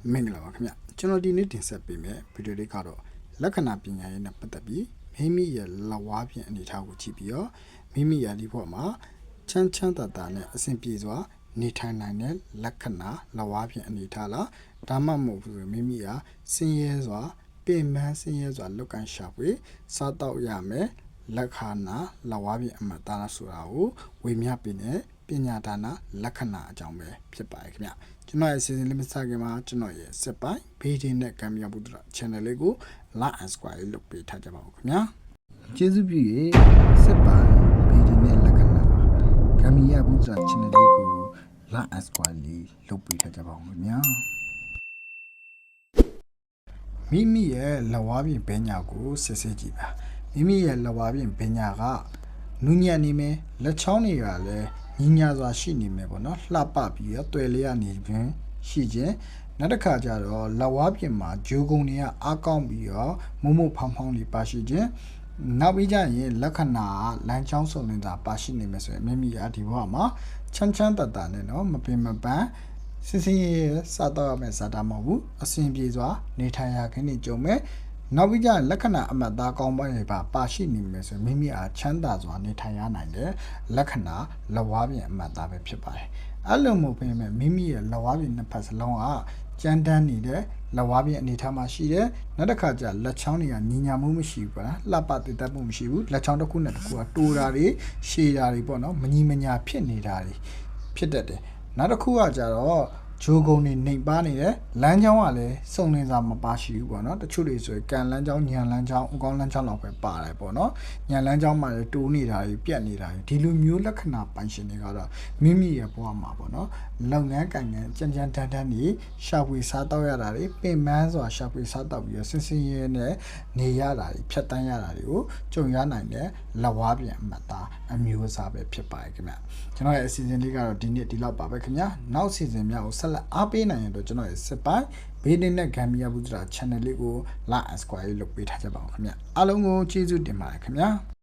မင်္ဂလာပါခင်ဗျကျွန်တော်ဒီနေ့တင်ဆက်ပေးမယ်ဗီဒီယိုလေးကတော့လက္ခဏာပညာရေးနဲ့ပတ်သက်ပြီးမိမိရဲ့လက်ဝါးဖြင့်အနေထားကိုကြည့်ပြီးတော့မိမိရဲ့ဒီဘက်မှာချမ်းသာနဲ့အဆင်ပြေစွာနေထိုင်နိုင်တဲ့လက္ခဏာလက်ဝါးဖြင့်အနေထားလားဒါမှမဟုတ်ဘူးမိမိဟာစင်ရဲစွာပြင်ပန်းစင်ရဲစွာလောက်ကန်ရှာဖွေစားတော့ရမယ်လက်ခဏာလက်ဝါးဖြင့်အမှတ်သားလားဆိုတာကိုဝေမျှပေးနေပညာဒါနလက္ခဏာအကြောင်းပဲဖြစ်ပါတယ်ခင်ဗျကျွန်တော်ရဲ့စီစဉ်လေးမစခင်မှာကျွန်တော်ရဲ့စက်ပိုင်းဘေးဒင်းနဲ့ကံမြတ်ဘုဒ္ဓ channel လေးကို like and subscribe လုပ်ပေးထားကြပါဦးခင်ဗျာကျေးဇူးပြု၍စက်ပိုင်းဘေးဒင်းနဲ့လက္ခဏာကံမြတ်ဘုဒ္ဓ channel လေးကို like and subscribe လေးလုပ်ပေးထားကြပါဦးခင်ဗျာမိမိရဲ့လက်ဝါးပြင်ပညာကိုစစ်စစ်ကြည့်ပါမိမိရဲ့လက်ဝါးပြင်ပညာကနူးညံ့နေမယ်လက်ချောင်းတွေကလည်းညီညာစွာရှိနေမယ်ပေါ့နော်လှပပြီးတော့တွယ်လေးရနေခြင်းရှိခြင်းနောက်တစ်ခါကျတော့လက်ဝါးပြင်မှာဂျိုးကုံတွေကအားကောင်းပြီးတော့မုံဖောင်းလေးပါရှိခြင်းနောက်ပြီးကြရင်လက္ခဏာလမ်းချောင်းစုံနေတာပါရှိနေမယ်ဆိုရင်မိမိကဒီဘဝမှာချမ်းသာနဲ့နော်မပင်မပန်းစစ်စစ်ရဲစားတော့ရမယ်စားတာမဟုတ်ဘူးအစဉ်ပြေစွာနေထိုင်ရခင်းနေကြုံမယ်နောက်ပြီးကြလက္ခဏာအမှတ်သားကောင်းပိုင်းတွေပါရှိနေမယ်ဆိုရင်မိမိအားချမ်းသာစွာနေထိုင်ရနိုင်တဲ့လက္ခဏာလက်ဝါးပြင်အမှတ်သားပဲဖြစ်ပါတယ်အဲ့လိုမျိုးပြင်မဲ့မိမိရဲ့လက်ဝါးပြင်နှစ်ဖက်စလုံးကကြမ်းတမ်းနေတဲ့လက်ဝါးပြင်အနေထားမှာရှိတယ်နောက်တစ်ခါကျလက်ချောင်းတွေကညီညာမှုမရှိဘူးပေါ့နော်လှပတည်တတ်မှုမရှိဘူးလက်ချောင်းတစ်ခုနဲ့တစ်ခုကတိုးတာတွေရှည်တာတွေပေါ့နော်မညီမညာဖြစ်နေတာတွေဖြစ်တတ်တယ်နောက်တစ်ခုကကြတော့ဂျိုးကုန်းနေနှိပ်ပါနေတယ်လမ်းကြောင်းကလည်းစုံလင်စာမပါရှိဘူးပေါ့နော်တချို့တွေဆိုရင်ကန်လမ်းကြောင်းညံလမ်းကြောင်းအကောင်းလမ်းကြောင်းလောက်ပဲပါတယ်ပေါ့နော်ညံလမ်းကြောင်းမှာလည်းတိုးနေတာတွေပြက်နေတာတွေဒီလိုမျိုးလက္ခဏာပိုင်ရှင်တွေကတော့မိမိရဲ့ဘဝမှာပေါ့နော်လုပ်ငန်းကိုင်ငန်းကြမ်းတမ်းနေရှာဖွေစားတော့ရတာတွေပင်ပန်းစွာရှာဖွေစားတော့ပြီးတော့စင်ရဲနဲ့နေရတာတွေဖြတ်တန်းရတာတွေကိုကြုံရနိုင်တဲ့လက်ဝါးပြင်အမှတ်သားအမျိုးအစားပဲဖြစ်ပါတယ်ခင်ဗျကျွန်တော်ရဲ့အစီအစဉ်လေးကတော့ဒီနေ့ဒီလောက်ပါပဲခင်ဗျနောက်အစီအစဉ်များကိုဆက်လက်အားပေးနိုင်ရင်တော့ကျွန်တော်ရဲ့စစ်ပိုင်းဘေးဒင်းနဲ့ဂမ်ဘီယာဘုဒ္ဓ channel လေးကို like and subscribe လုပ်ပေးထားကြပါဦးခင်ဗျအားလုံးကိုကျေးဇူးတင်ပါတယ်ခင်ဗျာ